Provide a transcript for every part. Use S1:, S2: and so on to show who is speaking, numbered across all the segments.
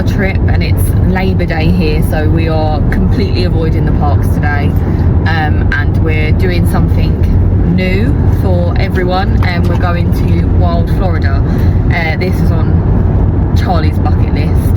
S1: our trip, and it's Labour Day here, so we are completely avoiding the parks today, and we're doing something new for everyone, and we're going to Wild Florida. This is on Charlie's bucket list,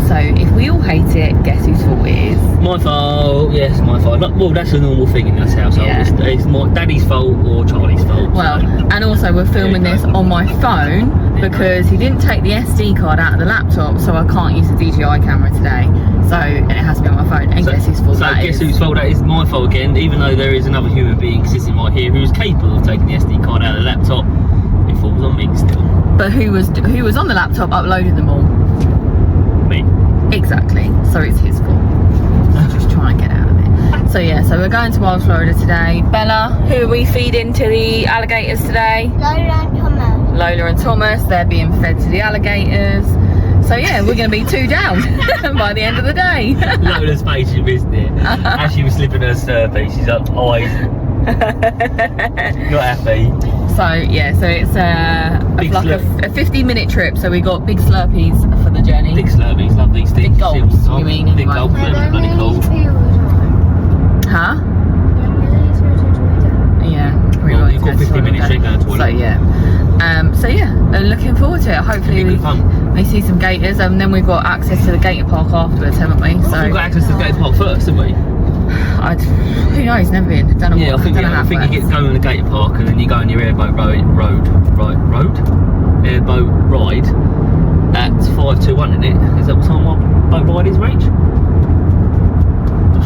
S1: so if we all hate it, guess whose fault it is?
S2: My fault. Yes, my fault. Well, that's a normal thing in this household.
S1: Yeah.
S2: It's my daddy's fault or Charlie's fault.
S1: Well,
S2: so.
S1: and also we're filming this on my phone because he didn't take the SD card out of the laptop, so I can't use the DJI camera today. So, and it has to be on my phone. And guess whose fault that is?
S2: So guess whose fault that is? My fault again. Even though there is another human being sitting right here who is capable of taking the SD card out of the laptop, it falls on me still.
S1: But who was on the laptop uploading them all?
S2: Me.
S1: Exactly. So it's his fault. Just trying to get out of it. So yeah, so we're going to Wild Florida today. Bella, who are we feeding to the alligators today?
S3: Lola and Thomas.
S1: Lola and Thomas. They're being fed to the alligators. So yeah, we're going to be 2 down by the end of the day.
S2: Lola's face, you missed it. As she was slipping her survey, she's up eyes. Not happy.
S1: So yeah, so it's a 50-minute trip. So we got big Slurpees for the journey.
S2: Big Slurpees, love these things.
S1: Big gulps, you mean?
S2: Big
S1: Anyway.
S2: gulps, bloody cold.
S1: Huh? Yeah.
S2: Well, you've got 50 minutes straight going to the
S1: So
S2: toilet.
S1: yeah. Looking forward to it. Hopefully
S2: It'll be good fun.
S1: we see some gators, and then we've got access to the gator park afterwards, haven't we? So
S2: We've got access to the gate park first, haven't we?
S1: who knows? Never been. Don't know.
S2: Yeah, I think you get going on the gator park, and then you go on your airboat airboat ride at 5:21, isn't it? Is that what time our boat ride is, Rach?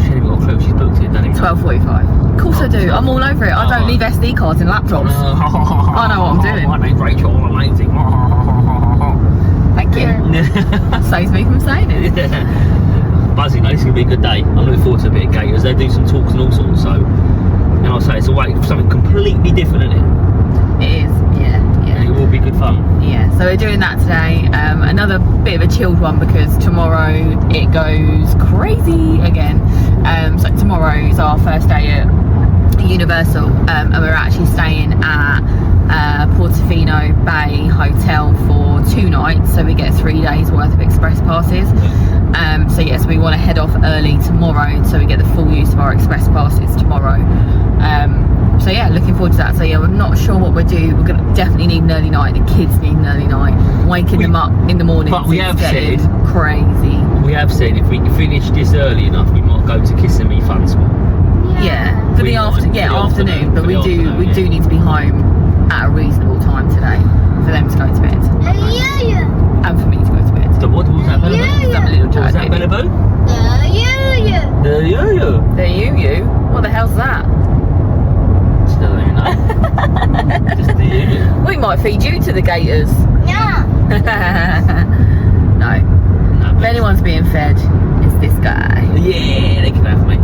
S2: She ain't got a clue. She's booked it, doesn't it?
S1: 12:45. Of course I do. I'm all over it. I don't leave SD cards in laptops. I know what I'm doing.
S2: My name's Rachel. I'm amazing.
S1: Thank you. Saves me from saying it.
S2: Buzzing, though. This is going to be a good day. I'm looking forward to a bit of gators. They do some talks and all sorts, so. And I'll say it's a way for something completely different, isn't it?
S1: It is, yeah.
S2: And it will be good fun.
S1: Yeah, so we're doing that today. Another bit of a chilled one because tomorrow it goes crazy again. So tomorrow is our first day at Universal, and we're actually staying at Portofino Bay Hotel for 2 nights, so we get 3 days worth of express passes. So yes, we want to head off early tomorrow so we get the full use of our express passes tomorrow. So yeah, looking forward to that. So yeah, we're not sure what we'll do. We're gonna definitely need an early night. The kids need an early night. Waking them up in the morning.
S2: But we have said
S1: crazy.
S2: We have said if we can finish this early enough, we might go to Kissimmee Fun School.
S1: Yeah, for the afternoon. But we do need to be home at a reasonable time today for them to go to bed. And for me to go to bed.
S2: So what was that, Bella?
S1: I'm a little
S2: What was that,
S1: tired.
S2: Bella?
S3: The
S2: yo-yo.
S1: The you? What the hell's that?
S2: Still don't even know. Just the yo-yo.
S1: We might feed you to the gators. No. If anyone's being fed, it's this guy.
S2: Yeah, they can have me.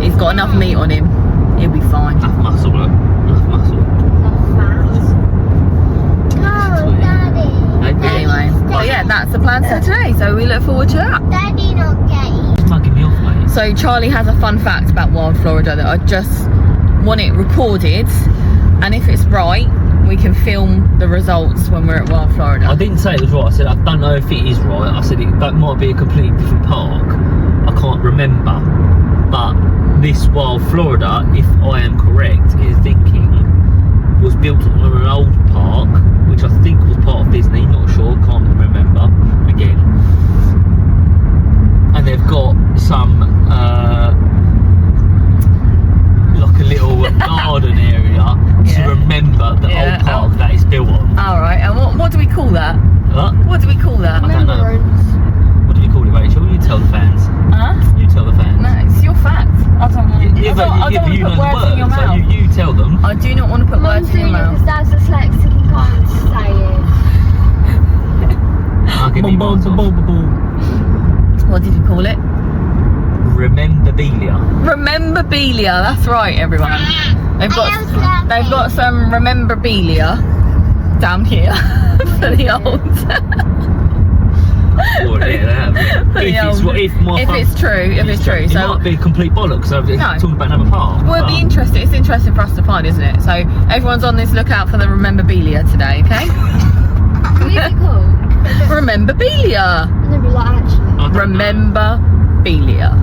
S1: He's got enough meat on him. He'll be fine.
S2: Enough muscle, look. Enough muscle.
S1: Anyway, well yeah, that's the plan for today. So we look forward to that.
S3: Daddy not gay.
S2: It's mugging me off, mate.
S1: So Charlie has a fun fact about Wild Florida that I just want it recorded, and if it's right, we can film the results when we're at Wild Florida.
S2: I didn't say it was right. I said I don't know if it is right. I said that might be a completely different park. I can't remember. But this Wild Florida, if I am correct, is thinking was built on an old park, which I think was part of Disney. Not sure. Can't remember again. And they've got some like a little garden area to remember the old park that it's built on.
S1: Alright, and what do we call that? What do we call that?
S2: I don't know. What do we call it, Rachel? You tell the fans.
S1: Huh?
S2: You tell the fans.
S1: No, it's your fact. I don't want to
S2: You
S1: put words in your mouth.
S2: So you tell them.
S1: I do not want to put words in your mouth.
S3: Because Dad's dyslexic and can't say
S2: I'll get me marks off.
S1: What did you call it?
S2: Rememberbelia.
S1: Rememberbelia, that's right, everyone. They've got some rememberbelia down here for the old. If it's true,
S2: it
S1: so
S2: might be a complete bollocks. So it's talking about another park.
S1: Well, it'd be interesting. It's interesting for us to find, isn't it? So everyone's on this lookout for the rememberbelia today, okay?
S3: What is it called?
S1: Rememberbelia.
S3: Never like actually.
S2: I don't know.
S1: Rememberbelia.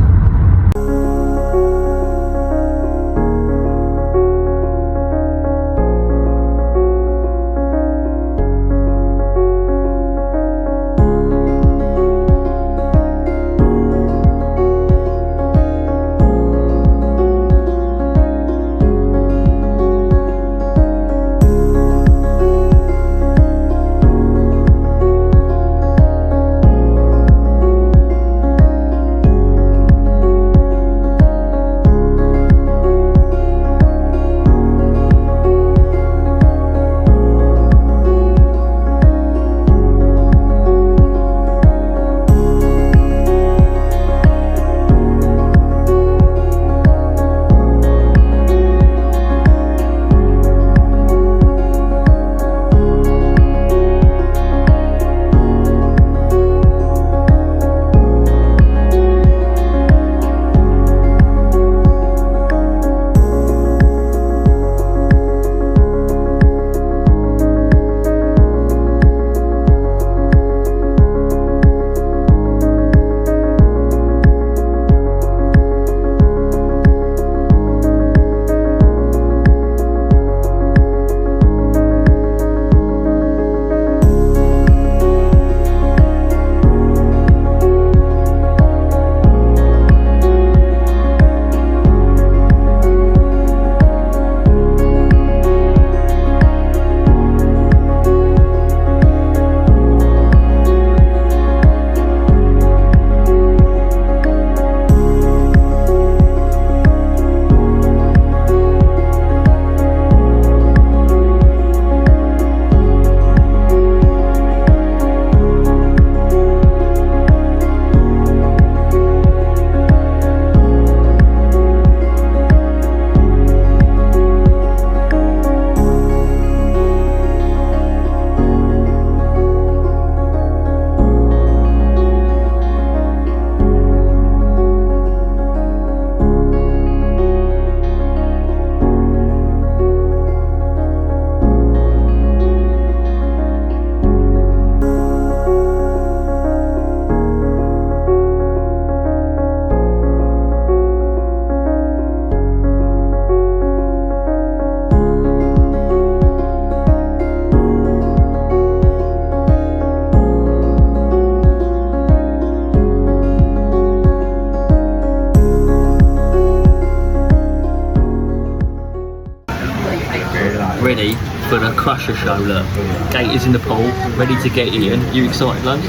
S2: Ready for the Crusher show, look. Gators in the pool, ready to get eaten. You excited, love?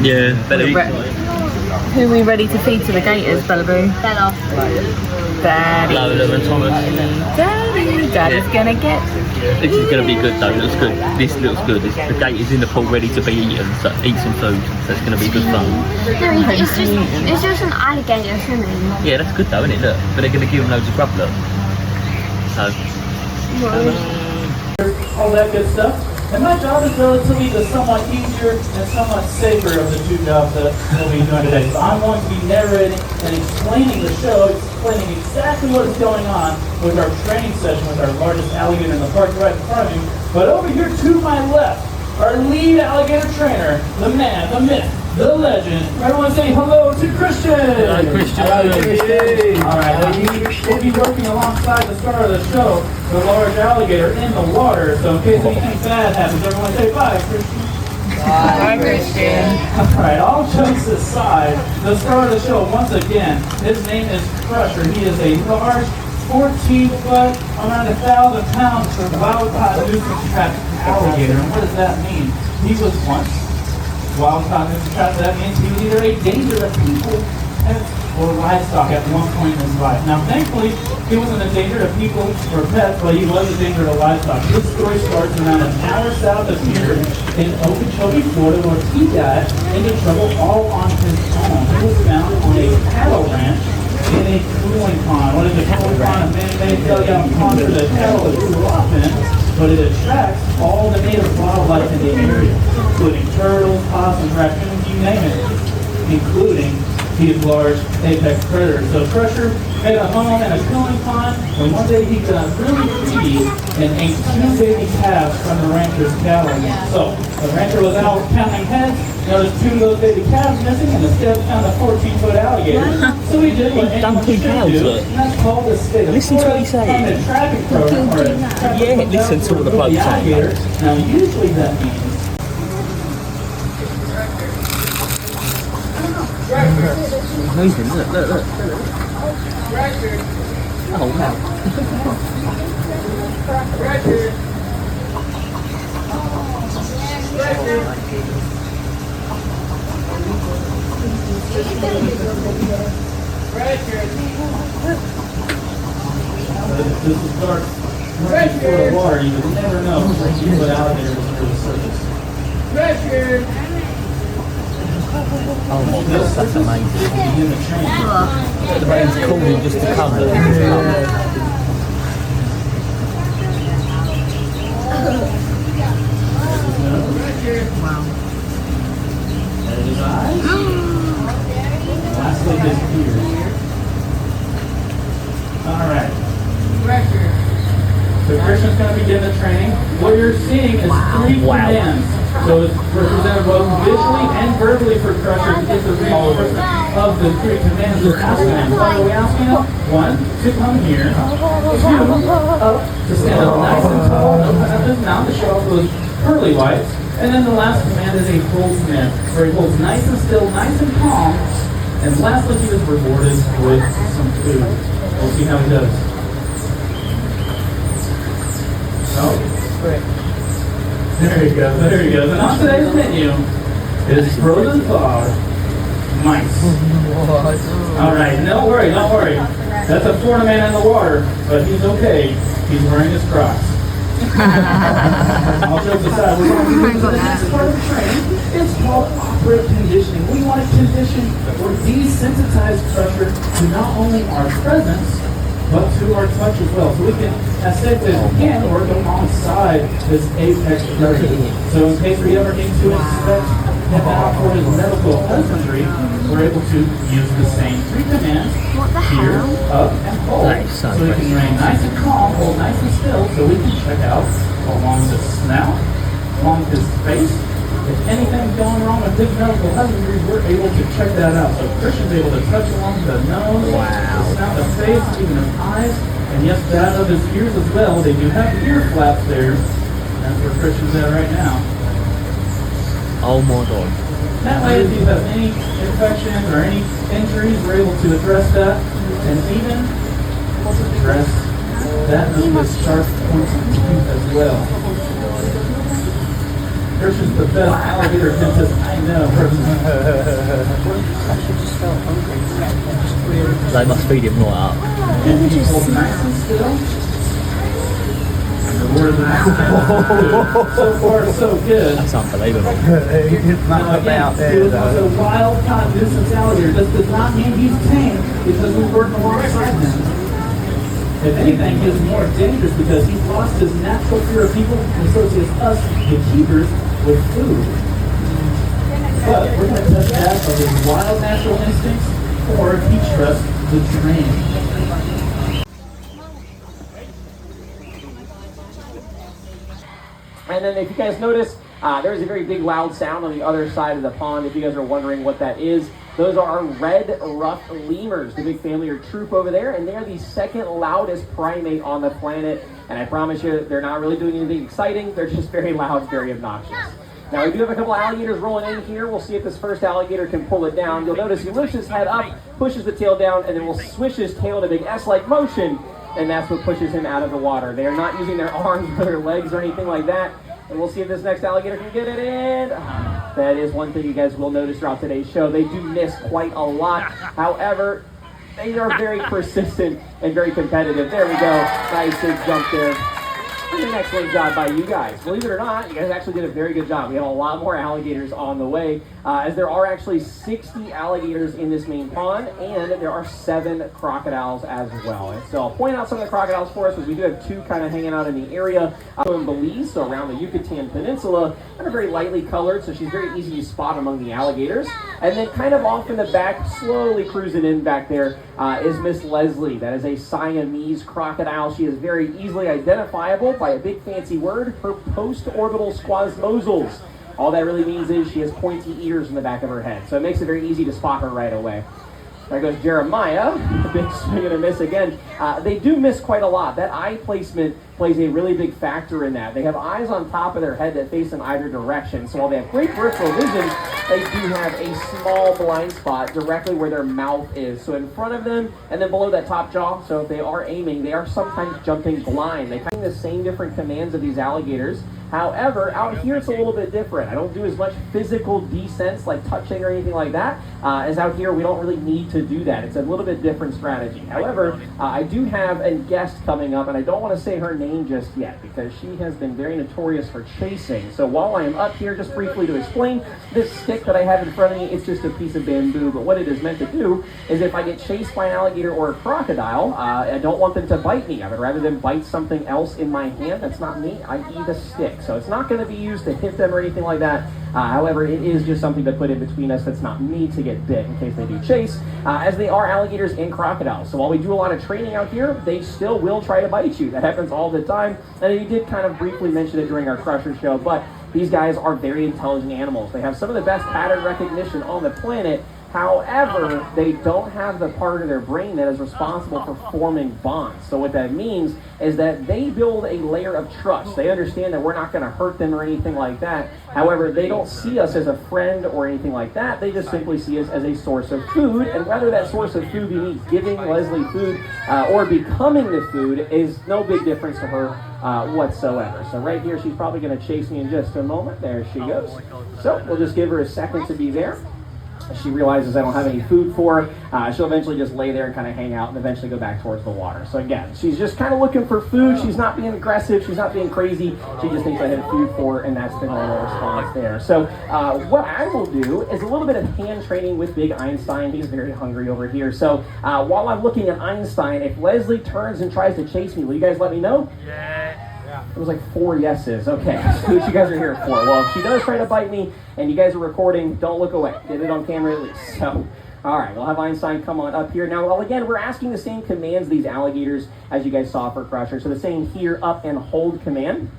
S2: Yeah. Yeah, Bella.
S1: Who are we ready to feed to the gators, Bellaboo?
S3: Bella.
S1: Daddy.
S2: Lola and Thomas.
S1: Daddy's gonna get.
S2: This is going to be good though, looks good. This looks good. The gators in the pool ready to be eaten, so eat some food. So it's going to be good fun.
S3: No, it's just an alligator swimming.
S2: Yeah, that's good though, isn't it? Look, but they're going to give them loads of grub, look. So.
S4: All that good stuff. And my job is relatively the somewhat easier and somewhat safer of the two jobs that we'll be doing today. So I'm going to be narrating and explaining the show, explaining exactly what is going on with our training session with our largest alligator in the park right in front of you. But over here to my left, our lead alligator trainer, the man, the myth, the legend. Everyone say hello to Christian.
S2: Hi, Christian.
S4: All right, we'll be working alongside the star of the show, the large alligator in the water. So in case anything bad happens, everyone say bye, Christian.
S1: Bye, Christian.
S4: All right, all jokes aside, the star of the show, once again, his name is Crusher. He is a large, 14-foot, around 1,000 pounds wild-caught nuisance trapped alligator. And what does that mean? He was once wild-caught nuisance trapped. That means he was either a danger to people or livestock at one point in his life. Now, thankfully, he wasn't a danger to people or pets, but he was a danger to livestock. This story starts around an hour south of here in Okeechobee, Florida, where he got into trouble all on his own. He was found on a cattle ranch in a cooling pond. What is a cooling pond? A man-made dugout pond for the cattle to cool off in, but it attracts all the native wildlife in the area, including turtles, possums, raccoons, you name it, including these large apex predators. So Crusher made a home and a cooling pond, and one day he got really greedy and ate 2 baby calves from the rancher's cattle. So the rancher was out counting heads, noticed 2 of those baby calves missing, and instead found a 14-foot alligator. So he did what anyone should do, and that's called the state of
S2: Listen to what he's saying.
S4: a traffic program or a traffic
S2: listen to what the bloke's saying.
S4: alligator. Now usually that means
S2: Amazing, look. Oh, wow.
S4: this is dark running through the water. You would never know what alligators under the surface.
S2: Oh my god, that's amazing.
S4: Begin to train.
S2: The rain's calling just to come.
S1: Wow.
S4: There's his eyes. Lastly, his ears. Alright. So Christian's going to begin the training. What you're seeing is 3 commands. So it's represented both visually and verbally for Crusher to get the reinforcement of the 3 commands we're asking him. What are we asking him? 1, to come here. 2, up, to stand up nice and tall, open up his mouth to show off those pearly whites. And then the last command is a hold command, where he holds nice and still, nice and calm. And lastly, he is rewarded with some food. We'll see how he does. Oh, great. There you go, there you go. And on today's menu is frozen thawed mice. Alright, don't worry. That's a Florida man in the water, but he's okay. He's wearing his Crocs. All jokes aside, we're going to move to the next part of the training. It's called operant conditioning. We want to condition or desensitize Crusher to not only our presence, but to our touch as well. So we can, as safe as we can, work alongside this apex predator. So in case we ever need to inspect him out for his medical husbandry, we're able to use the same 3 commands. Here, up, and hold.
S2: Nice,
S4: So we can remain nice and calm, hold nice and still, so we can check out along the snout, along his face. If anything's going wrong with his medical husbandry, we're able to check that out. So Christian's able to touch along the nose, the snout, the face, even his eyes, and yes, that of his ears as well. They do have ear flaps there. That's where Christian's at right now.
S2: Oh my god.
S4: That way, if you have any infections or any injuries, we're able to address that and even address that with sharp points of teeth as well. Christian's the best alligator dentist I know.
S2: They must feed him right up.
S4: And he holds nice and still. So far, so good.
S2: That's unbelievable.
S4: It's not about there. He was a wild-caught nuisance alligator. This does not mean he's tame because we work alongside him. If anything, he is more dangerous because he's lost his natural fear of people and associates us, the keepers, with food. But we're going to test that of his wild natural instincts or if he trusts the training.
S5: And then if you guys notice, there's a very big loud sound on the other side of the pond. If you guys are wondering what that is, those are our red ruff lemurs, the big family or troop over there, and they're the 2nd loudest primate on the planet. And I promise you, they're not really doing anything exciting. They're just very loud, very obnoxious. Now we do have a couple of alligators rolling in here. We'll see if this first alligator can pull it down. You'll notice he lifts his head up, pushes the tail down, and then will swish his tail in a big S-like motion. And that's what pushes him out of the water. They are not using their arms or their legs or anything like that. And we'll see if this next alligator can get it in. That is one thing you guys will notice throughout today's show. They do miss quite a lot. However, they are very persistent and very competitive. There we go. Nice big jump there. And an excellent job by you guys. Believe it or not, you guys actually did a very good job. We have a lot more alligators on the way, as there are actually 60 alligators in this main pond, and there are 7 crocodiles as well. And so I'll point out some of the crocodiles for us, because we do have 2 kind of hanging out in the area. In Belize, so around the Yucatan Peninsula, and are very lightly colored, so she's very easy to spot among the alligators. And then kind of off in the back, slowly cruising in back there, is Miss Leslie. That is a Siamese crocodile. She is very easily identifiable by a big fancy word, her post-orbital squamosals. All that really means is she has pointy ears in the back of her head, so it makes it very easy to spot her right away. There goes Jeremiah, a big swing and a miss again. They do miss quite a lot. That eye placement plays a really big factor in that. They have eyes on top of their head that face in either direction. So while they have great peripheral vision, they do have a small blind spot directly where their mouth is. So in front of them and then below that top jaw. So if they are aiming, they are sometimes jumping blind. They kind of the same different commands of these alligators. However, out here it's a little bit different. I don't do as much physical descents like touching or anything like that. As out here, we don't really need to do that. It's a little bit different strategy. However, I do have a guest coming up, and I don't want to say her name just yet because she has been very notorious for chasing. So while I am up here, just briefly to explain, this stick that I have in front of me, it's just a piece of bamboo. But what it is meant to do is if I get chased by an alligator or a crocodile, I don't want them to bite me. I would rather them bite something else in my hand that's not me. I eat a stick. So it's not going to be used to hit them or anything like that. However, it is just something to put in between us that's not me to get bit in case they do chase, as they are alligators and crocodiles. So while we do a lot of training out here, they still will try to bite you. That happens all the time. And you did kind of briefly mention it during our Crusher show, but these guys are very intelligent animals. They have some of the best pattern recognition on the planet. However, they don't have the part of their brain that is responsible for forming bonds. So what that means is that they build a layer of trust. They understand that we're not going to hurt them or anything like that. However, they don't see us as a friend or anything like that. They just simply see us as a source of food. And whether that source of food be me giving Leslie food or becoming the food is no big difference to her whatsoever. So right here, she's probably going to chase me in just a moment. There she goes. So we'll just give her a second to be there. She realizes I don't have any food for her. She'll eventually just lay there and kind of hang out and eventually go back towards the water. So again, she's just kind of looking for food. She's not being aggressive. She's not being crazy. She just thinks I have food for her, and that's the normal response there. So what I will do is a little bit of hand training with Big Einstein. He's very hungry over here. So while I'm looking at Einstein, if Leslie turns and tries to chase me, will you guys let me know? Yeah. It was like 4 yeses. Okay, so what you guys are here for. Well, if she does try to bite me and you guys are recording, don't look away. Get it on camera at least. So, all right, we'll have Einstein come on up here. Now, well, again, we're asking the same commands these alligators as you guys saw for Crusher. So the same here, up, and hold command.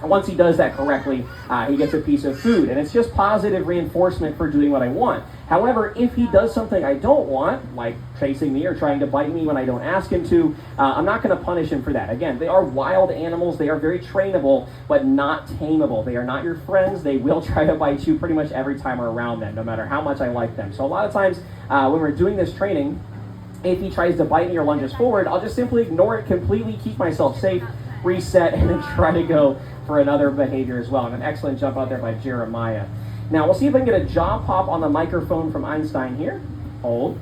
S5: And once he does that correctly, he gets a piece of food. And it's just positive reinforcement for doing what I want. However, if he does something I don't want, like chasing me or trying to bite me when I don't ask him to, I'm not going to punish him for that. Again, they are wild animals. They are very trainable, but not tameable. They are not your friends. They will try to bite you pretty much every time we're around them, no matter how much I like them. So a lot of times when we're doing this training, if he tries to bite me or lunges forward, I'll just simply ignore it completely, keep myself safe, reset, and then try to go for another behavior as well. And an excellent jump out there by Jeremiah. Now, we'll see if I can get a jaw pop on the microphone from Einstein here. Hold.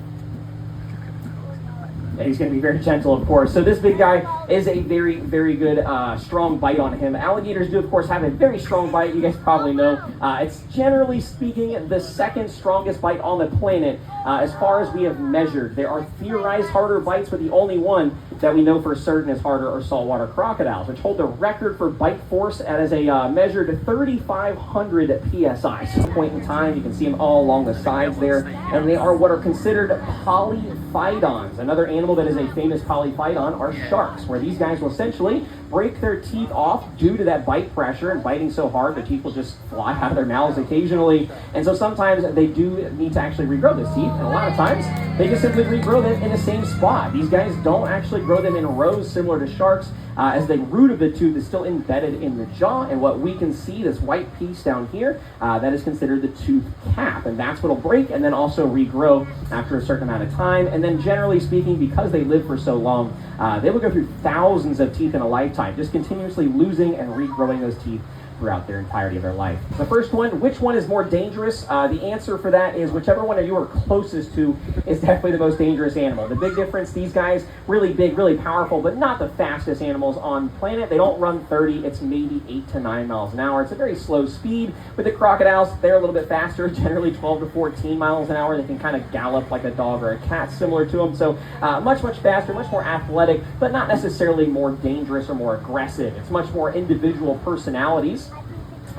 S5: And he's going to be very gentle, of course. So this big guy is a very, very good, strong bite on him. Alligators do, of course, have a very strong bite. You guys probably know. It's generally speaking the second strongest bite on the planet as far as we have measured. There are theorized harder bites, but the only one that we know for certain is harder are saltwater crocodiles, which hold the record for bite force as a measured 3,500 psi. So at this point in time, you can see them all along the sides there, and they are what are considered polyphytons. Another animal that is a famous polyphyton are sharks, where these guys will essentially break their teeth off due to that bite pressure and biting so hard the teeth will just fly out of their mouths occasionally. And so sometimes they do need to actually regrow those teeth, and a lot of times they just simply regrow them in the same spot. These guys don't actually grow them in rows similar to sharks, as the root of the tooth is still embedded in the jaw, and what we can see, this white piece down here, that is considered the tooth cap, and that's what'll break and then also regrow after a certain amount of time. And then generally speaking, because they live for so long, they will go through thousands of teeth in a lifetime, just continuously losing and regrowing those teeth throughout their entirety of their life. The first one, which one is more dangerous? The answer for that is whichever one of you are closest to is definitely the most dangerous animal. The big difference, these guys, really big, really powerful, but not the fastest animals on the planet. They don't run 30, it's maybe 8 to 9 miles an hour. It's a very slow speed. With the crocodiles, they're a little bit faster, generally 12 to 14 miles an hour. They can kind of gallop like a dog or a cat, similar to them. So much faster, much more athletic, but not necessarily more dangerous or more aggressive. It's much more individual personalities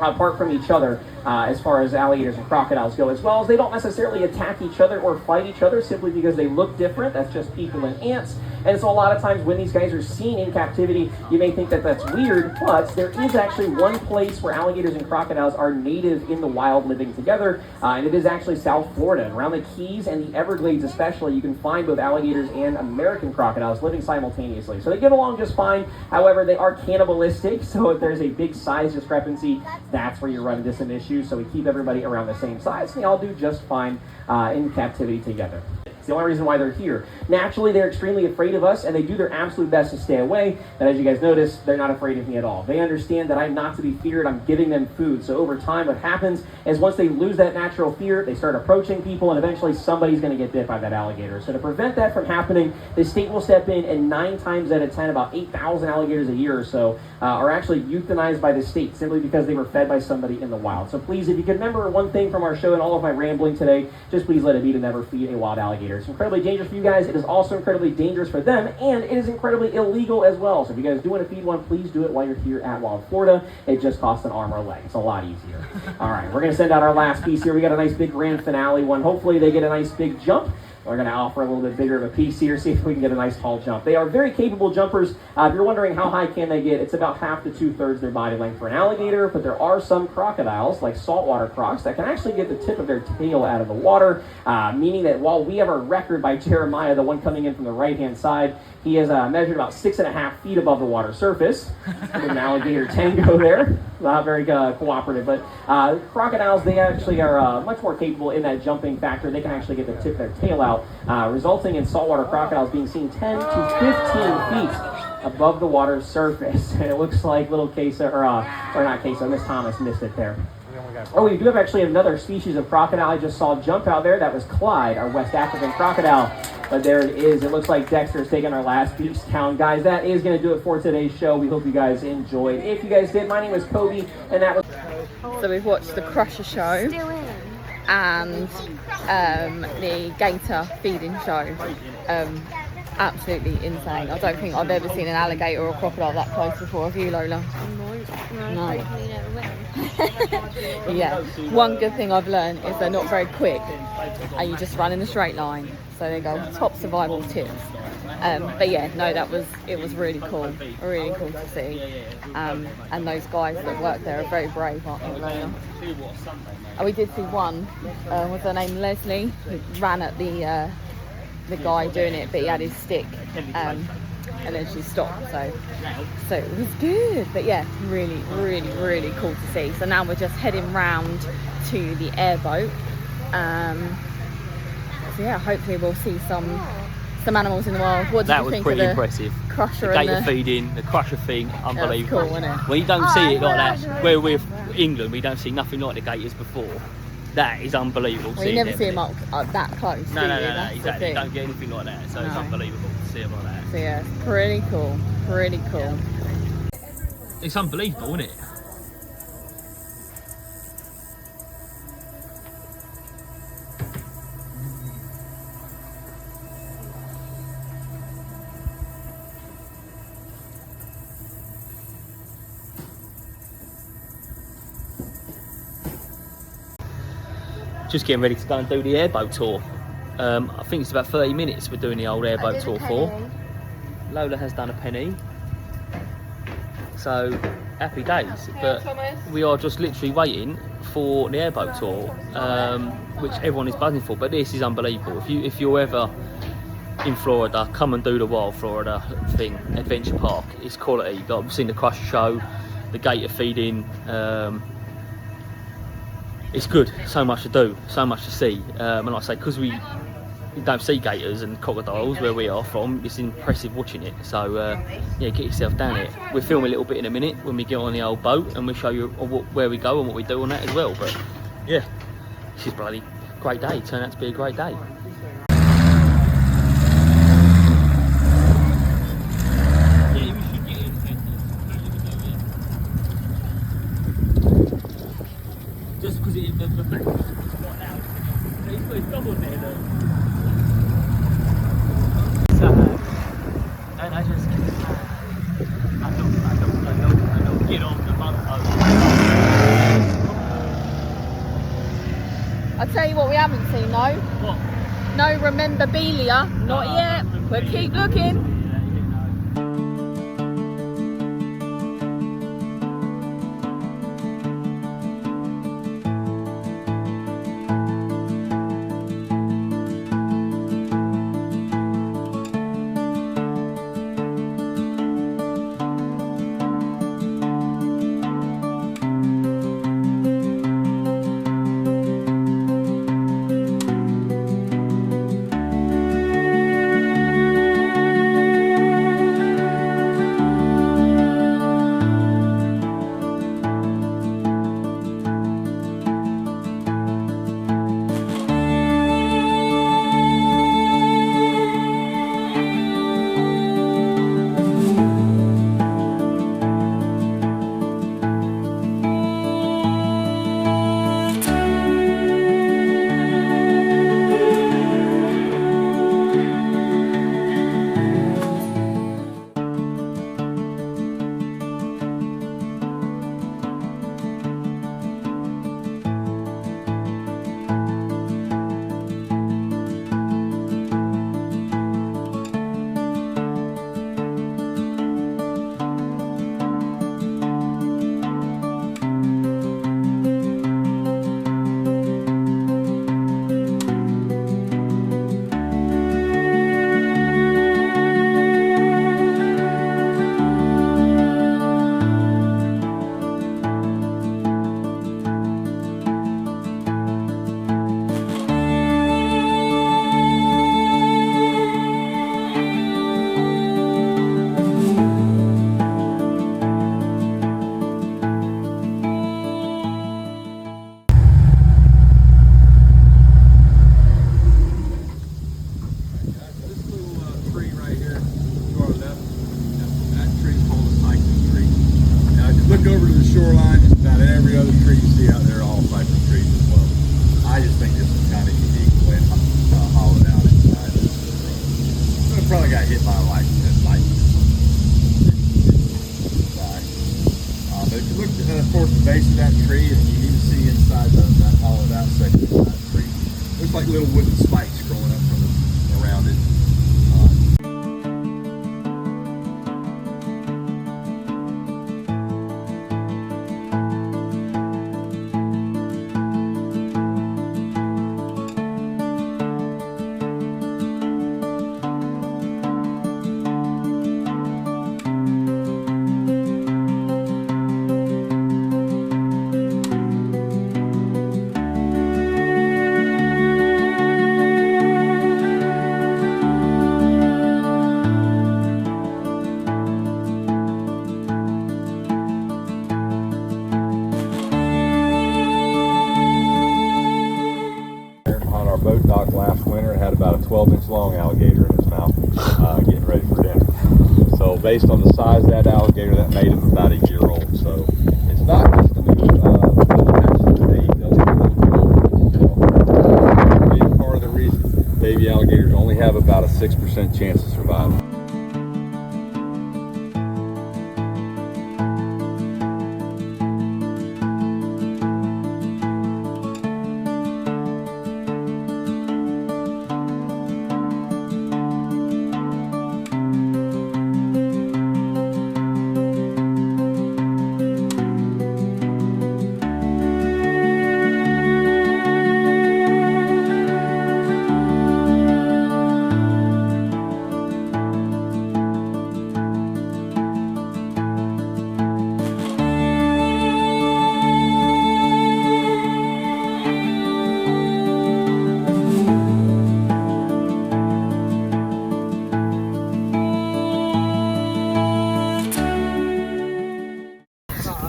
S5: apart from each other as far as alligators and crocodiles go, as well as they don't necessarily attack each other or fight each other simply because they look different. That's just people and ants. And so a lot of times when these guys are seen in captivity, you may think that that's weird, but there is actually one place where alligators and crocodiles are native in the wild living together, and it is actually South Florida. And around the Keys and the Everglades especially, you can find both alligators and American crocodiles living simultaneously. So they get along just fine. However, they are cannibalistic, so if there's a big size discrepancy, that's where you run into some issues. So we keep everybody around the same size, and they all do just fine in captivity together. It's the only reason why they're here. Naturally, they're extremely afraid of us, and they do their absolute best to stay away. And as you guys notice, they're not afraid of me at all. They understand that I'm not to be feared. I'm giving them food. So over time, what happens is once they lose that natural fear, they start approaching people, and eventually somebody's going to get bit by that alligator. So to prevent that from happening, the state will step in, and 9 times out of 10, about 8,000 alligators a year or so are actually euthanized by the state simply because they were fed by somebody in the wild. So please, if you can remember one thing from our show and all of my rambling today, just please let it be to never feed a wild alligator. It's incredibly dangerous for you guys. It is also incredibly dangerous for them, and it is incredibly illegal as well. So if you guys do want to feed one, please do it while you're here at Wild Florida. It just costs an arm or a leg. It's a lot easier. All right, we're going to send out our last piece here. We got a nice big grand finale one. Hopefully they get a nice big jump. We're going to offer a little bit bigger of a piece here, see if we can get a nice tall jump. They are very capable jumpers. If you're wondering how high can they get, it's about half to 2/3 their body length for an alligator, but there are some crocodiles, like saltwater crocs, that can actually get the tip of their tail out of the water, meaning that while we have a record by Jeremiah, the one coming in from the right-hand side, he has measured about 6.5 feet above the water surface. An alligator tango there. Not very cooperative, but crocodiles, they actually are much more capable in that jumping factor. They can actually get the tip of their tail out, resulting in saltwater crocodiles being seen 10 to 15 feet above the water's surface. And it looks like little Queso, or not Queso, Miss Thomas missed it there. Oh, we do have actually another species of crocodile I just saw jump out there. That was Clyde, our West African crocodile. But there it is. It looks like Dexter's taking our last beach town. Guys, that is going to do it for today's show. We hope you guys enjoyed. If you guys did, my name is Kobe, and that was...
S1: So we've watched the Crusher show
S3: Still in.
S1: and the gator feeding show. Absolutely insane. I don't think I've ever seen an alligator or a crocodile that close before. Have you, Lola? No. Yeah. One good thing I've learned is they're not very quick and you just run in a straight line. So they go top survival tips. But yeah, no, it was really cool to see. And those guys that work there are very brave, aren't they, Lola? And we did see one, what's her name, Leslie, who ran at the guy doing it, but he had his stick, and then she stopped, so it was good. But yeah, really cool to see. So now we're just heading round to the airboat. So yeah, hopefully we'll see some animals in the wild. What did you think of the
S2: impressive.
S1: Crusher?
S2: The gator feeding, the Crusher thing, unbelievable.
S1: Cool, wasn't it?
S2: Well, you don't see it like that. Where we're England, we don't see nothing like the gators before. That is unbelievable.
S1: Well, you never see them up that close.
S2: No,
S1: That's
S2: exactly. You don't get anything like that, so it's unbelievable to see them like that.
S1: So yeah, pretty cool.
S2: It's unbelievable, isn't it? Just getting ready to go and do the airboat tour. I think it's about 30 minutes we're doing the old airboat tour for. Lola has done a penny. So, happy days. But we are just literally waiting for the airboat tour, which everyone is buzzing for. But this is unbelievable. If you're ever in Florida, come and do the Wild Florida thing, Adventure Park. It's quality. I've seen the Crusher show, the gator feeding. It's good, so much to do, so much to see, and like I say, because we you don't see gators and crocodiles where we are from. It's impressive watching it. So yeah, get yourself down here. We'll film a little bit in a minute when we get on the old boat, and we'll show you where we go and what we do on that as well. But yeah, this is bloody great day. Turned out to be a great day. Just because it the fact it's not out. He's got his dog on there though. So, and I just I don't get off the boat.
S1: I'll tell you what we haven't seen though.
S2: What?
S1: No memorabilia, not yet. We'll keep looking.
S6: Look over to the shoreline, just about every other tree you see out there are all cypress trees as well. I just think this is kind of unique the way it's hollowed out inside. So it probably got hit by a lightning inside. But if you look towards the base of that tree, and you can see inside that hollowed out section of that tree, looks like little wooden spikes growing up from around it. Boat dock last winter, it had about a 12-inch long alligator in its mouth, getting ready for dinner. So based on the size of that alligator, that made him about a year old. So it's not just a new big part of the reason baby alligators only have about a 6% chance of survival.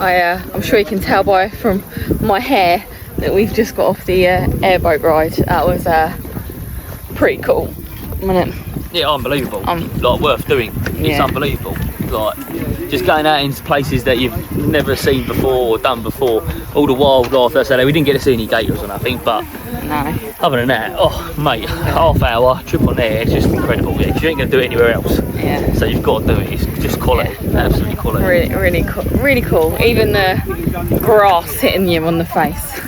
S1: I'm sure you can tell from my hair that we've just got off the airboat ride. That was pretty cool, wasn't it?
S2: Yeah, unbelievable. Like worth doing. It's unbelievable. Like just going out into places that you've never seen before or done before. All the wildlife that's out there. We didn't get to see any gators or nothing, but
S1: no.
S2: Other than that, oh mate, half hour trip on there, it's just incredible. Yeah, 'cause you ain't gonna do it anywhere else.
S1: Yeah.
S2: So you've got to do it. It's just quality, absolutely quality.
S1: Really cool. Even the grass hitting you on the face.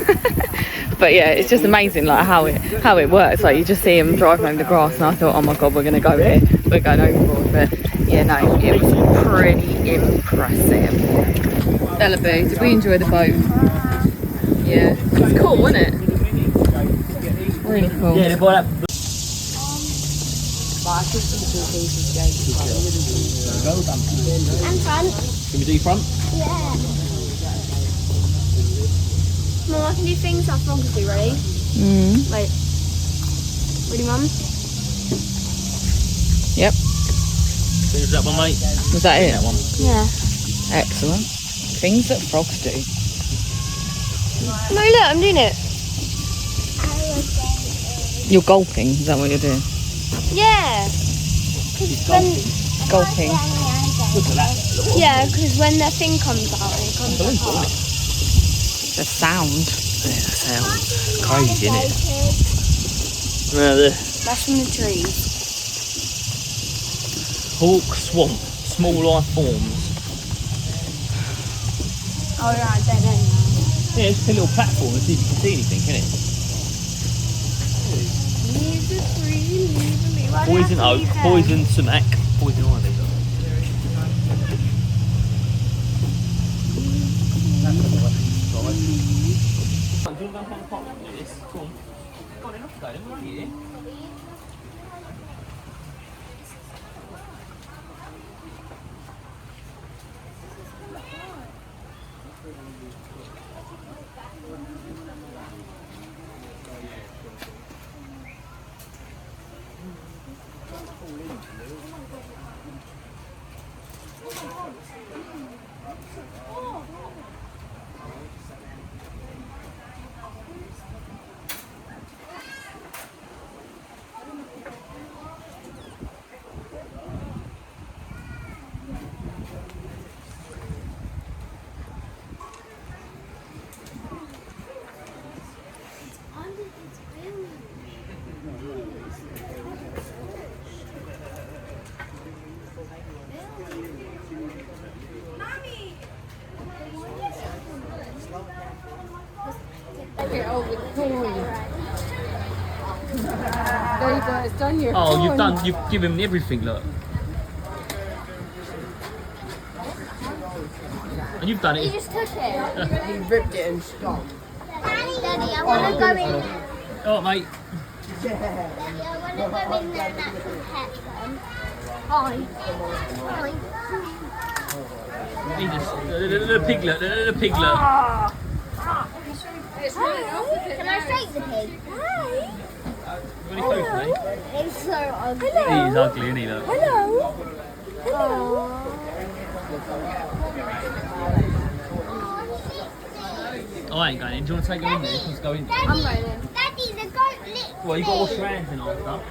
S1: But yeah, it's just amazing like how it works. Like you just see them driving over the grass, and I thought, oh my god, we're gonna go here. We're going overboard. But yeah, no, it was pretty impressive. Bellaboo, did we enjoy the boat? Yeah, it was cool, wasn't it? Really cool.
S2: Yeah, they bought that.
S3: And front.
S2: Can we do front?
S3: Yeah. Mum, I can do things that front can do, ready? Wait. Ready, Mum?
S2: Yep. Finish that one, mate.
S1: Was that it?
S2: That one.
S3: Yeah.
S1: Excellent. Things that frogs do.
S3: No, look, I'm doing it.
S1: You're gulping, is that what you're doing?
S3: Yeah.
S1: Gulping.
S3: Yeah, because when the thing comes out, it comes out.
S1: The sound.
S2: Yeah, the sound. It's crazy, isn't it?
S3: That's from the trees.
S2: Hawk Swamp, small life forms.
S3: Oh, yeah, I don't know.
S2: Yeah, it's a little platform to see if you can see anything, isn't it?
S3: Leave the tree, leave me. Why do I
S2: Poison
S3: have to
S2: oak,
S3: leave them?
S2: poison sumac, poison ivy. Oh, you've given me everything, look. And you've done
S3: You
S2: it.
S3: just took it.
S7: He ripped it and stopped.
S3: Daddy, I want to go in.
S2: Oh, mate.
S3: Daddy, I want to go in there and actually pet them. Hi. Hi.
S2: The piglet, the piglet.
S3: Can I shake the pig? Hi.
S2: Really close, mate.
S3: It's so ugly.
S2: He is ugly, isn't he, look?
S3: Hello. Hello.
S2: Oh, I ain't going in. Do you want to take him in there? Let's go in.
S3: I'm going in. Daddy, the goat licked
S2: Well, you got to wash
S3: me.
S2: your hands and all stuff.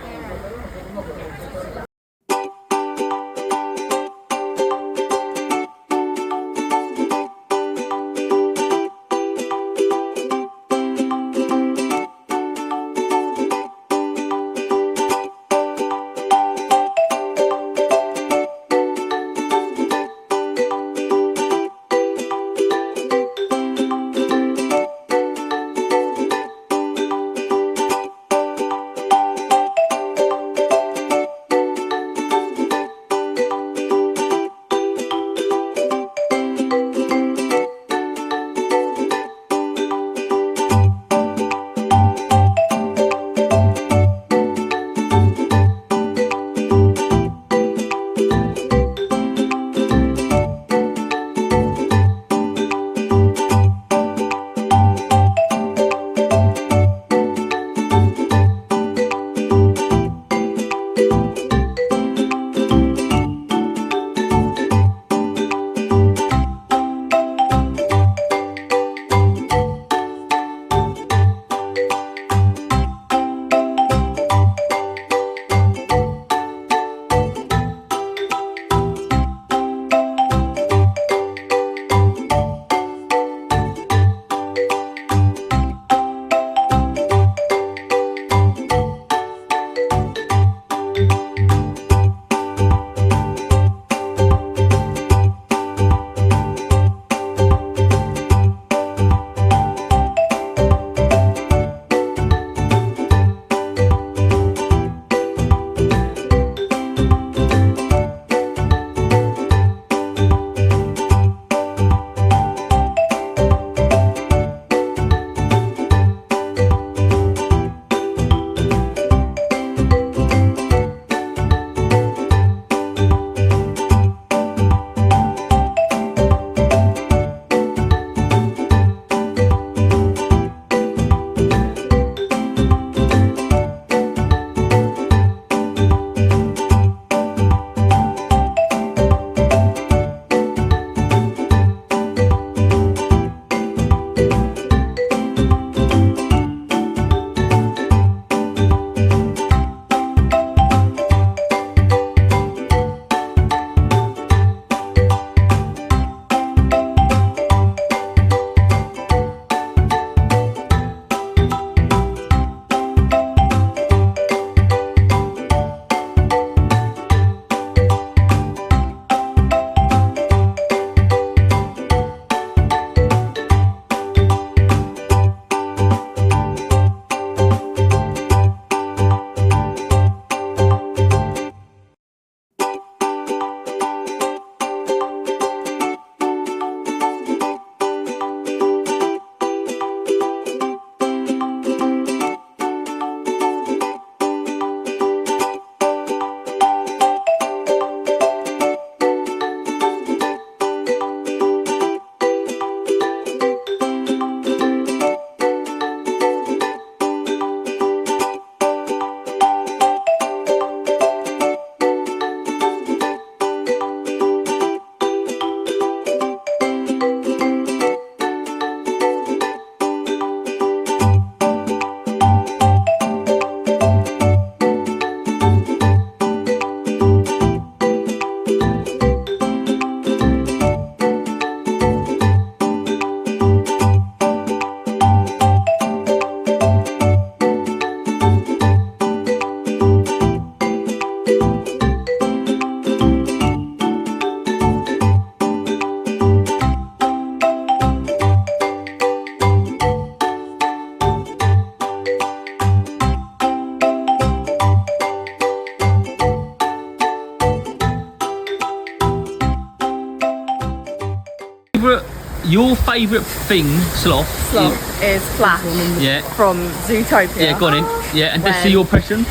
S2: favourite thing, sloth?
S1: Sloth is Flash
S2: Yeah.
S1: from Zootopia.
S2: Yeah, go on in. Yeah, and let's see your impression.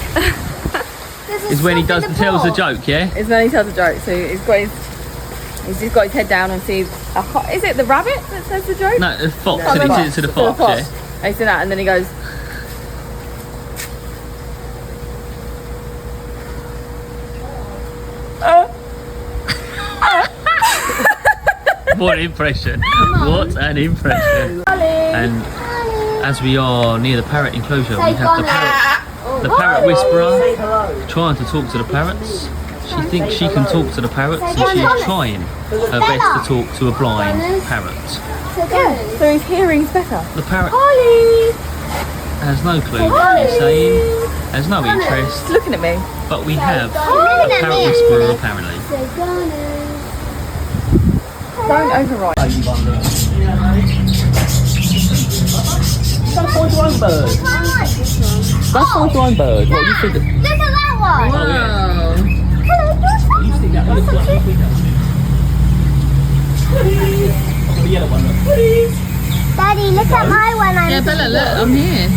S2: Is when he tells the joke, yeah?
S1: It's when he tells a joke. So he's just got his head down and sees is it the rabbit that says the joke?
S2: No, the fox,
S1: Oh,
S2: and he
S1: the
S2: says it to the fox, yeah.
S1: And he said that, and then he goes.
S2: What an impression. What an impression. And as we are near the parrot enclosure, we have the parrot whisperer trying to talk to the parrots. She thinks she can talk to the parrots, and she is trying her best to talk to a blind parrot.
S1: So his hearing's better.
S2: The parrot has no clue what she's saying, has no interest,
S1: He's looking at me.
S2: but we have a parrot whisperer apparently.
S1: Don't override.
S2: You've got to find your own bird. Go find your own bird. What do you think?
S3: Look at that one.
S2: Oh, yeah.
S3: Hello,
S2: You stick that one. The yellow one, look.
S3: Daddy, look at my one.
S1: Yeah, Bella, look, I'm here.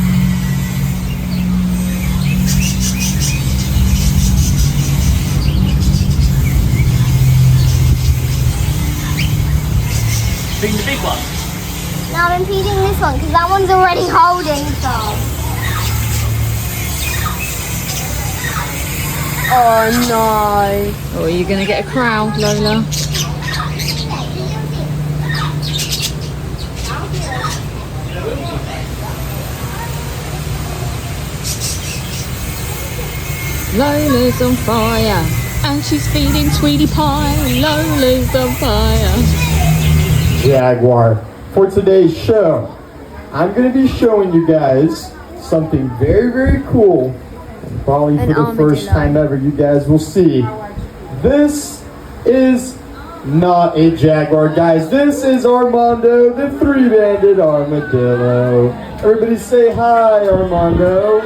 S2: Feeding the big one.
S3: Now I'm feeding this one because that one's already holding some.
S1: Oh no. Oh, are you going to get a crowd, Lola? Lola's on fire and she's feeding Sweetie Pie. Lola's on fire.
S7: Jaguar. For today's show, I'm going to be showing you guys something very, very cool. And probably for the first time ever, you guys will see. This is not a jaguar, guys. This is Armando, the three-banded armadillo. Everybody say hi, Armando.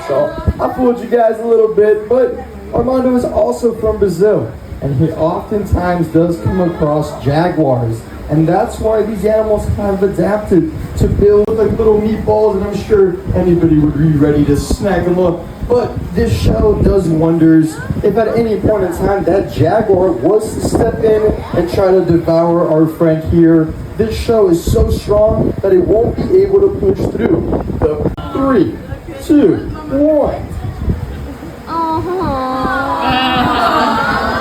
S7: So, I fooled you guys a little bit, but Armando is also from Brazil. And he oftentimes does come across jaguars. And that's why these animals have adapted to build like little meatballs, and I'm sure anybody would be ready to snack them up. But this show does wonders. If at any point in time that jaguar was to step in and try to devour our friend here, this show is so strong that it won't be able to push through. So 3, 2, 1.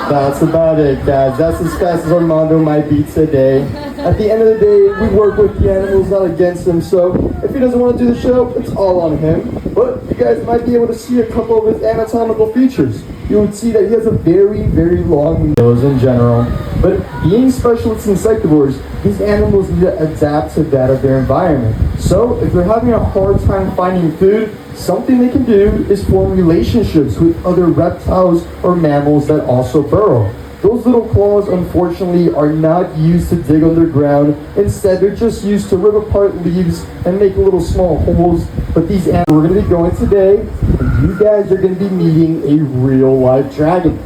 S7: That's about it, guys. That's as fast as Armando might be today. At the end of the day, we work with the animals, not against them. So if he doesn't want to do the show, it's all on him. But you guys might be able to see a couple of his anatomical features. You would see that he has a very, very long nose in general. But being specialists insectivores, these animals need to adapt to that of their environment. So if they're having a hard time finding food, something they can do is form relationships with other reptiles or mammals that also burrow. Those little claws, unfortunately, are not used to dig underground. Instead, they're just used to rip apart leaves and make little small holes. But these animals we're going to be going today, and you guys are going to be meeting a real-life dragon.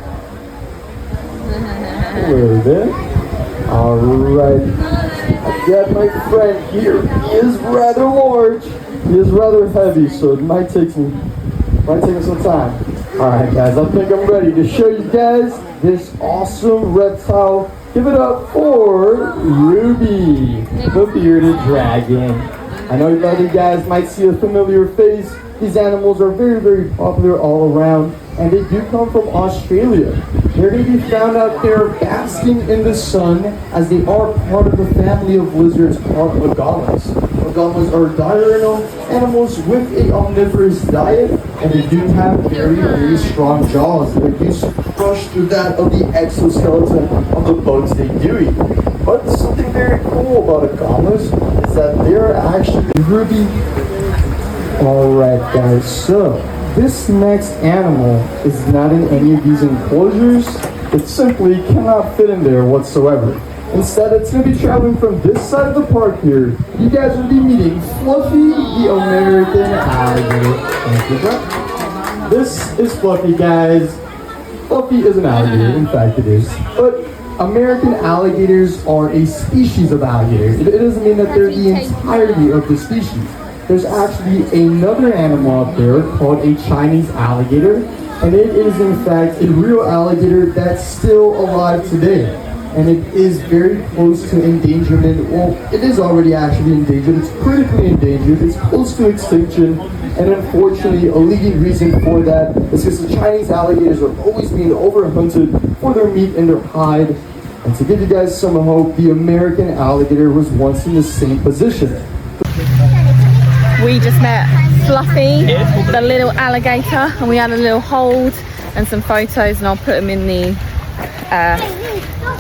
S7: Hello there. All right. I've got my friend here. He is rather large. He is rather heavy, so it might take me some time. Alright guys, I think I'm ready to show you guys this awesome reptile. Give it up for Ruby, the bearded dragon. I know a lot of you guys might see a familiar face. These animals are very, very popular all around, and they do come from Australia. They're going to be found out there basking in the sun, as they are part of the family of lizards called agamas. Agamas are diurnal animals with an omnivorous diet, and they do have very, very strong jaws that are used to crush through that of the exoskeleton of the bugs they do eat. But something very cool about agamas is that they're actually ruby. Alright guys, so this next animal is not in any of these enclosures. It simply cannot fit in there whatsoever. Instead, it's going to be traveling from this side of the park here. You guys will be meeting Fluffy, the American alligator. Thank you, bro. This is Fluffy, guys. Fluffy is an alligator, in fact it is. But American alligators are a species of alligator. It doesn't mean that they're the entirety of the species. There's actually another animal out there called a Chinese alligator, and it is in fact a real alligator that's still alive today. And it is very close to endangerment. Well, it is already actually endangered. It's critically endangered. It's close to extinction. And unfortunately, a leading reason for that is because the Chinese alligators are always being overhunted for their meat and their hide. And to give you guys some hope, the American alligator was once in the same position.
S1: We just met Fluffy, the little alligator, and we had a little hold and some photos, and I'll put them in the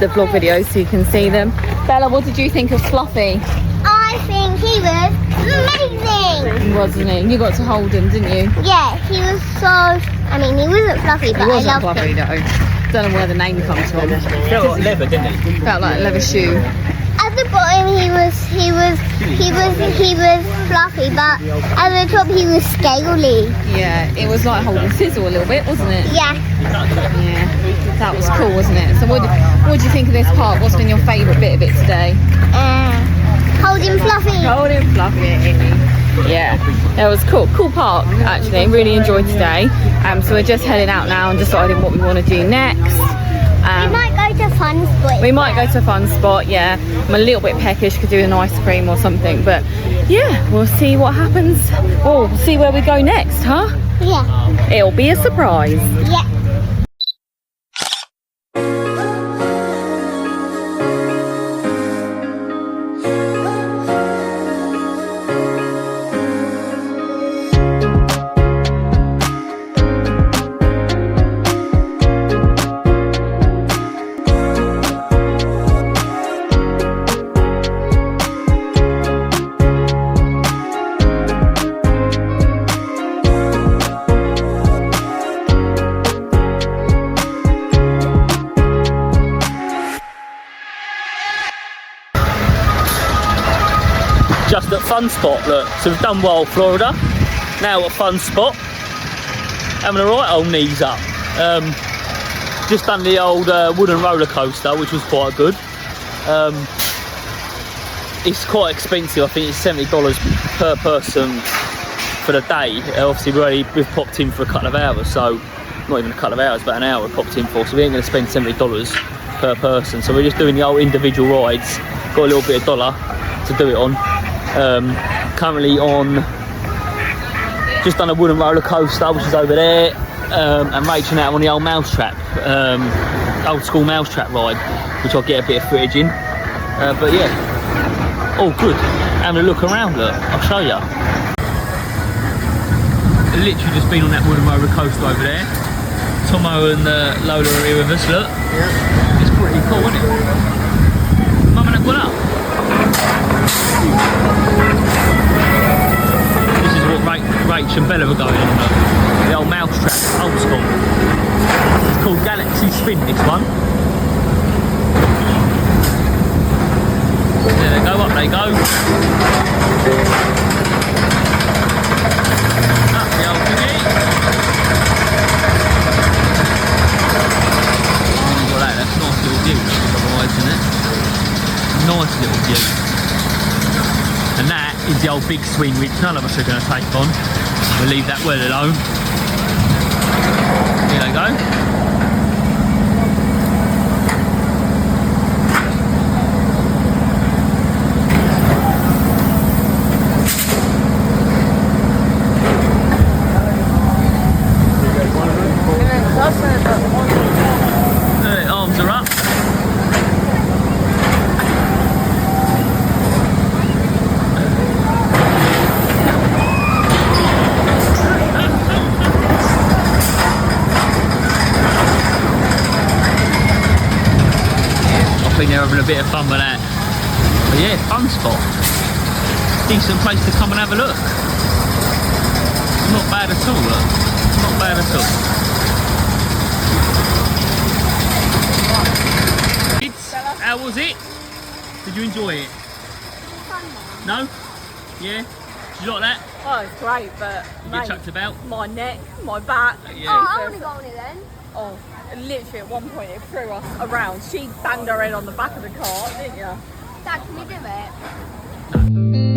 S1: vlog video so you can see them. Bella, what did you think of Fluffy?
S3: I think he was amazing.
S1: Wasn't he? You got to hold him, didn't you?
S3: Yeah, he was so. I mean, he wasn't fluffy, but
S1: He wasn't
S3: I loved
S1: Fluffy
S3: him.
S1: though. Don't know where the name comes from.
S2: Felt like leather, didn't he?
S1: Felt like a leather shoe.
S3: At the bottom, he was fluffy, but at the top, he was scaly.
S1: Yeah, it was like holding Sizzle a little bit, wasn't it?
S3: Yeah.
S1: Yeah, that was cool, wasn't it? So what do you think of this park? What's been your favourite bit of it today?
S3: Holding Fluffy.
S1: Holding Fluffy. Yeah, that was cool. Cool park, actually. Really enjoyed today. So we're just heading out now and deciding what we want to do next.
S3: We might go to a fun spot.
S1: We might go to a fun spot, yeah. I'm a little bit peckish, could do an ice cream or something, but yeah, we'll see what happens. Oh, we'll see where we go next, huh?
S3: Yeah.
S1: It'll be a surprise.
S3: Yeah.
S2: Just at Fun Spot, look. So we've done Wild Florida, now at Fun Spot. Having a right old knees up. Just done the old wooden roller coaster, which was quite good. It's quite expensive, I think it's $70 per person for the day. Obviously we've popped in for a couple of hours, so not even a couple of hours, but an hour we popped in for, so we ain't going to spend $70 per person. So we're just doing the old individual rides, got a little bit of dollar to do it on. Currently on, just done a wooden roller coaster, which is over there, and racing out on the old mousetrap, old school mousetrap ride, which I'll get a bit of footage in. But yeah, all good. Having a look around, look, I'll show you. Literally just been on that wooden roller coaster over there. Tomo and Lola are here with us, look. Yeah. It's pretty cool, isn't it? Mum and Dad, what up? This is what Rach and Bella were going on, look. The old mousetrap, old school. It's called Galaxy Spin, this one. There they go, up they go. Up the old thingy. Oh, look at that, that's a nice little view, otherwise, isn't it? Nice little view. And that is the old big swing which none of us are going to take on. We'll leave that well alone. Here they go. Arms are up. I think they're having a bit of fun with that. But yeah, Fun Spot. Decent place to come and have a look. Not bad at all, look. Not bad at all. How was it? Did you enjoy it?
S3: Fun one.
S2: No? Yeah? You like that?
S1: Oh, it's great, but
S2: You
S1: mate,
S2: get chucked about?
S1: my neck, my back.
S2: Yeah.
S3: Oh, I want to go on it then.
S1: Oh, literally at one point it threw us around. She banged her head on the back of the car, didn't you?
S3: Dad, can we do it?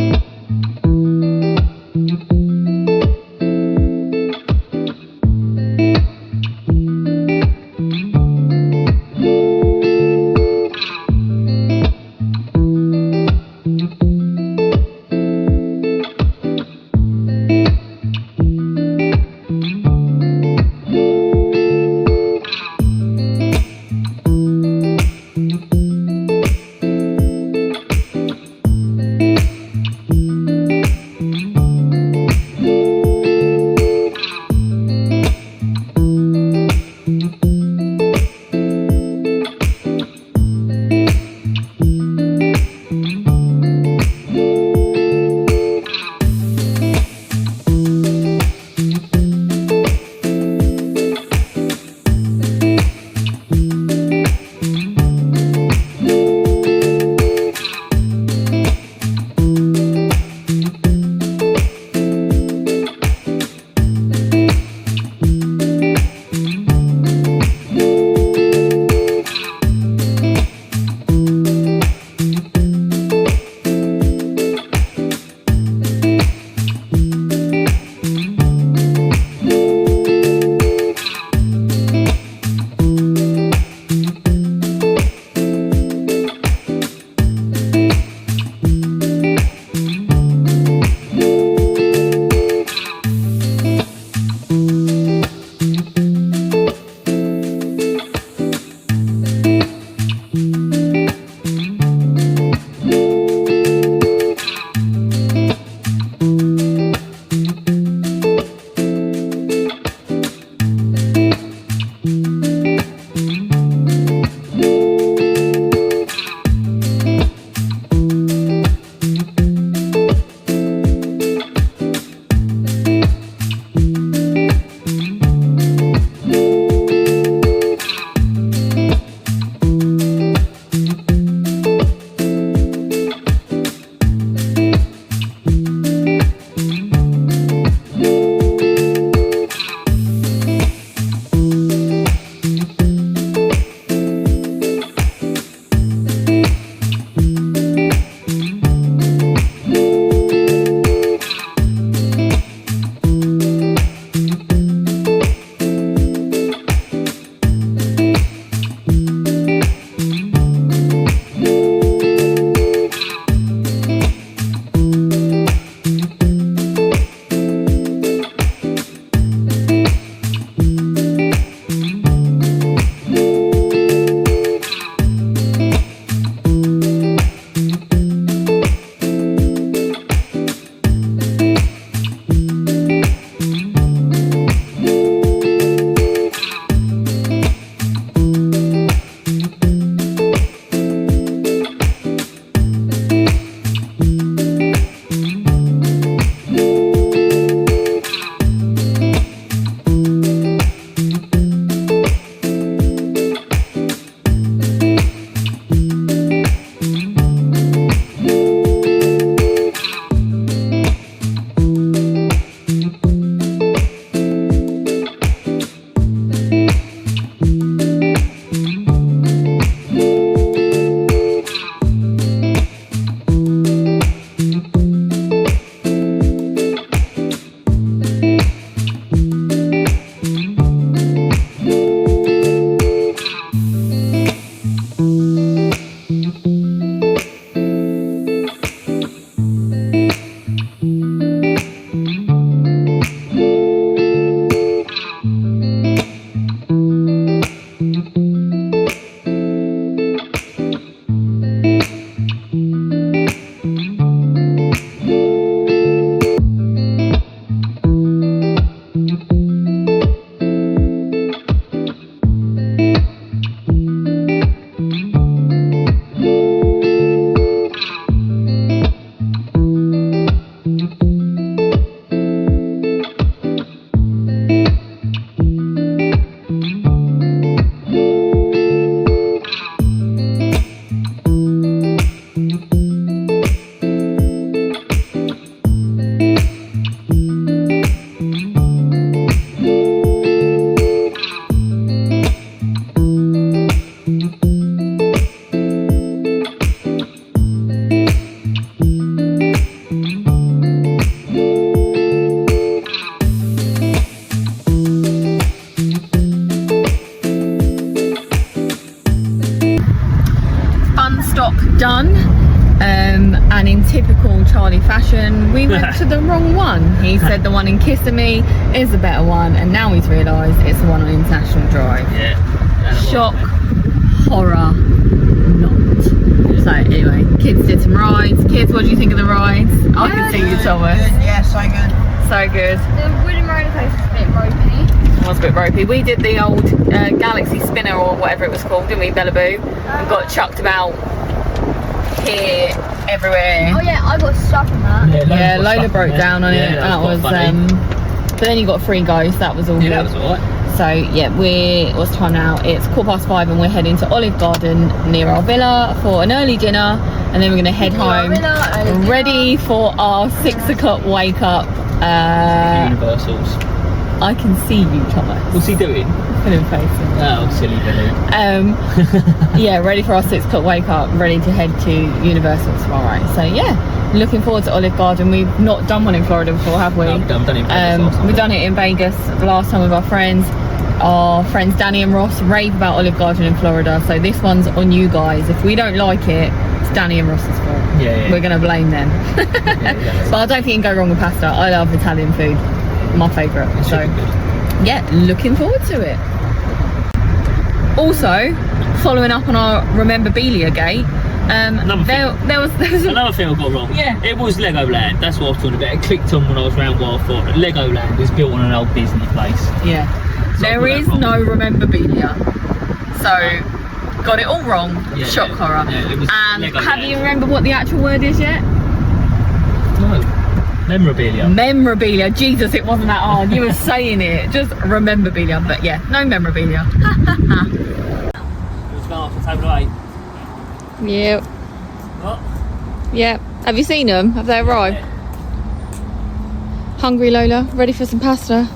S1: destination, we went to the wrong one. He said the one in Kissimmee is the better one, and now he's realised it's the one on International Drive.
S2: Yeah.
S1: Shock, horror, not. So anyway, kids did some rides. Kids, what do you think of the rides? I can see you, Thomas.
S8: Yeah, so good.
S1: So good.
S3: The wooden roller coaster is a bit ropey.
S1: It was a bit ropey. We did the old Galaxy Spinner or whatever it was called, didn't we, Bellaboo? And got chucked about here, everywhere.
S3: Oh yeah, I got stuck on that.
S1: Yeah, Lola broke down on it. That was but then you got free ghost. That was all good.
S2: That was alright.
S1: So yeah, what's time now? It's 5:15 and we're heading to Olive Garden near our villa for an early dinner, and then we're gonna head home ready for our 6 o'clock wake up.
S2: Universals.
S1: I can see you, Thomas.
S2: What's he doing?
S1: Putting face in.
S2: Oh, silly Billy.
S1: Yeah, ready for our 6 o'clock wake up, ready to head to Universal tomorrow. So yeah, looking forward to Olive Garden. We've not done one in Florida before, have we?
S2: No, we've done it in Vegas.
S1: We've done it in Vegas the last time with our friends. Our friends Danny and Ross rave about Olive Garden in Florida, so this one's on you guys. If we don't like it, it's Danny and Ross's fault.
S2: Yeah.
S1: We're gonna blame them. But I don't think you can go wrong with pasta. I love Italian food, my favourite. So yeah, looking forward to it. Also, following up on our Rememberbelia gate, there was
S2: another thing I got wrong.
S1: Yeah.
S2: It was Legoland. That's what I was talking about. It clicked on when I was round what I thought. Legoland is built on an old Disney place.
S1: Yeah.
S2: So
S1: There is no Rememberbelia. So, got it all wrong.
S2: Yeah,
S1: Shock horror.
S2: Yeah, it was
S1: And
S2: Legoland.
S1: have you remembered what the actual word is yet?
S2: No. Memorabilia.
S1: Memorabilia. Jesus, it wasn't that hard. You were saying it. Just Rememberbelia. But yeah, no memorabilia.
S2: Let's go off the table 8.
S1: Yep.
S2: What?
S1: Yep. Have you seen them? Have they arrived? Hungry, Lola? Ready for some pasta?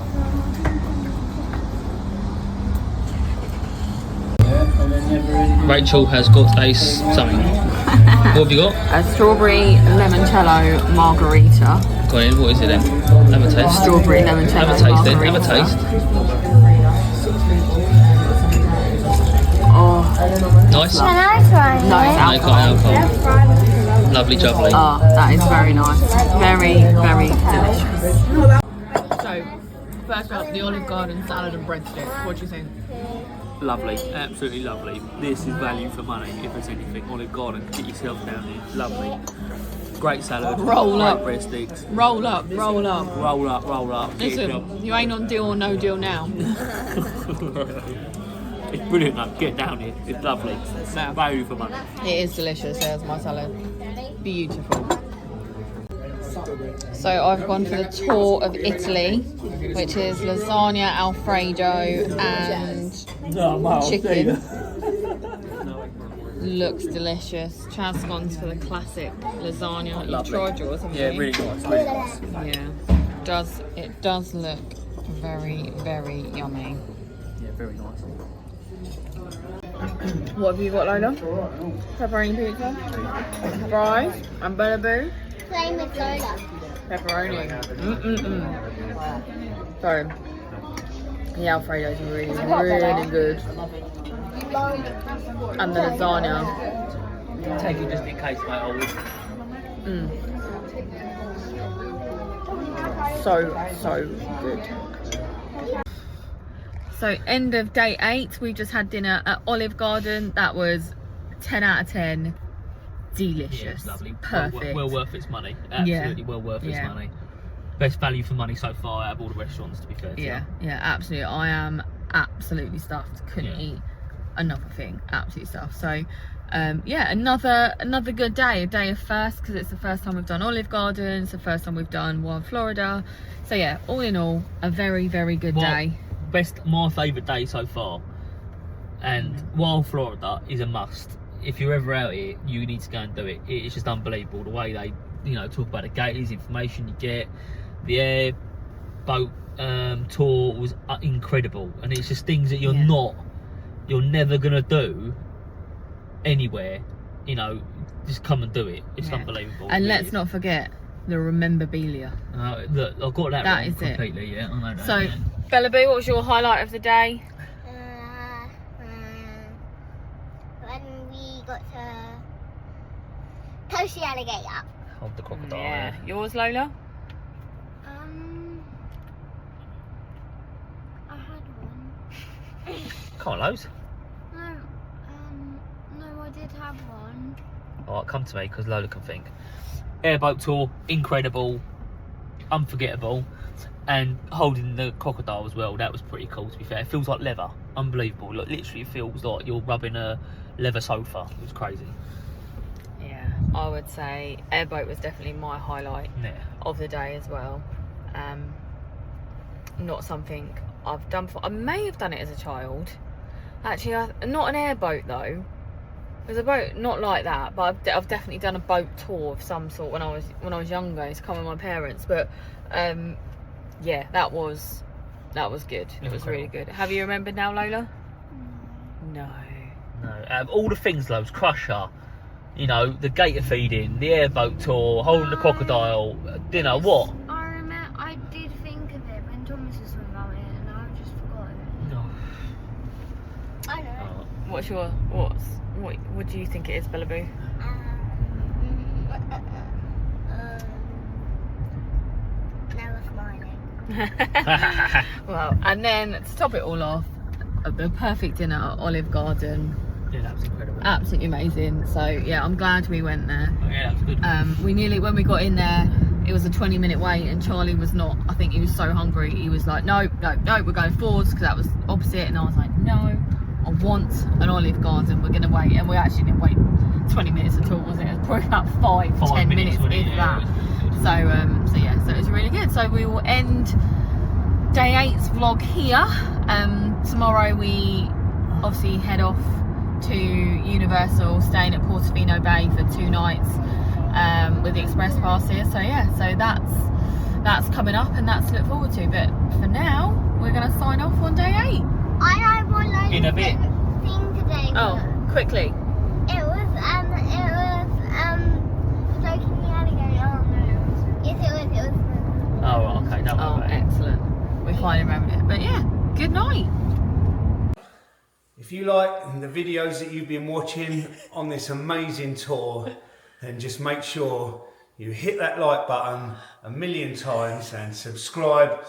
S2: Rachel has got something. What have you got?
S1: A strawberry limoncello margarita.
S2: Go on in, what is it then? Have a taste.
S1: Strawberry limoncello
S2: Have a taste then, have a
S1: margarita.
S2: taste.
S1: Oh,
S2: Nice?
S3: Can I try it?
S1: no, it's
S2: No, got
S1: alcohol.
S2: alcohol. Lovely jubbly.
S1: Oh, that is very nice. Very, very delicious. So, first up, the Olive Garden salad and breadsticks. What do you think?
S2: Lovely, absolutely lovely. This is value for money, if there's anything. Olive Garden, get yourself down here. Lovely. Great salad.
S1: Roll
S2: great
S1: up.
S2: breadsticks.
S1: Roll up, roll up.
S2: Roll up, roll up. Get yourself-
S1: Listen, you ain't on deal or no deal now.
S2: It's brilliant though, get down here. It's lovely.
S1: No.
S2: Value for money.
S1: It is delicious. There's my salad. Beautiful. So I've gone for the tour of Italy, which is lasagna, alfredo, and chicken. Looks delicious. Chad's gone for the classic lasagna. You've tried yours, haven't you?
S2: Yeah, really nice, really nice.
S1: Yeah. It does look very, very yummy.
S2: Yeah, very nice.
S1: What have you got, Lola? Pepperoni pizza, fries, and Bellaboo.
S3: Same with Lola.
S1: Pepperoni. Sorry. The Alfredo's really, really good. And the lasagna.
S2: Take it just in case, mate. I would.
S1: So good. So end of day 8, we just had dinner at Olive Garden. That was 10 out of 10. Delicious.
S2: Yeah, it's lovely.
S1: Perfect.
S2: Well worth its money. Absolutely well worth its money. Best value for money so far out of all the restaurants, to be fair.
S1: Yeah, absolutely. I am absolutely stuffed. Couldn't eat another thing. Absolutely stuffed. So, another good day. A day of first, because it's the first time we've done Olive Garden. It's the first time we've done Wild Florida. So yeah, all in all, a very, very good day.
S2: My favourite day so far. And Wild Florida is a must. If you're ever out here, you need to go and do it. It's just unbelievable the way they, talk about the gators, information you get. The airboat tour was incredible, and it's just things that you're never gonna do anywhere. Just come and do it. It's unbelievable.
S1: And let's not forget the Rememberbelia.
S2: Look, I got that wrong
S1: is
S2: completely.
S1: it.
S2: Yeah, I know that.
S1: So, Bellaboo, what was your highlight of the day?
S3: When we got to coach the alligator.
S2: Hold the crocodile.
S1: Yeah. Yours, Lola?
S3: I had one.
S2: Can't loads.
S3: No, I did have one.
S2: Alright, come to me because Lola can think. Airboat tour, incredible, unforgettable, and holding the crocodile as well. That was pretty cool. To be fair, it feels like leather, unbelievable. Like, literally, it feels like you're rubbing a leather sofa. It was crazy.
S1: Yeah, I would say airboat was definitely my highlight of the day as well. Not something I've done before. I may have done it as a child. Actually, not an airboat though. There's a boat not like that, but I've definitely done a boat tour of some sort when I was younger. It's come with my parents, but yeah, that was good. It was really good. Have you remembered now, Lola? No.
S2: Out of all the things, loads, Crusher, you know, the gator feeding, the airboat tour, holding the crocodile, dinner, what?
S3: I did think of it when Thomas was talking about it, and I've just forgotten it.
S2: No.
S3: I know.
S1: What do you think it is, Bellaboo?
S3: Never smiling.
S1: Well, and then to top it all off, the perfect dinner at Olive Garden.
S2: Yeah, that was incredible.
S1: Absolutely amazing. So yeah, I'm glad we went there.
S2: Oh, yeah, that was good.
S1: We nearly, when we got in there, it was a 20-minute wait, and Charlie was not. I think he was so hungry. He was like, no, we're going forwards, because that was opposite. And I was like, no, I want an Olive Garden. We're gonna wait, and we actually didn't wait 20 minutes at all, was it? It was probably about 5-10 minutes, if that. So yeah, so it was really good. So we will end day 8's vlog here. Tomorrow we obviously head off to Universal, staying at Portofino Bay for 2 nights with the express passes. So yeah, so that's coming up, and that's to look forward to. But for now, we're going to sign off on day 8.
S3: I know one
S2: In a bit.
S3: thing today.
S1: Oh, quickly.
S3: It was stroking the alligator. Oh no. Yes, it was.
S2: Oh, right, okay, don't worry
S1: Oh,
S2: about it.
S1: excellent. We finally remembered it. But yeah, good night.
S8: If you like the videos that you've been watching on this amazing tour, then just make sure you hit that like button 1,000,000 times and subscribe.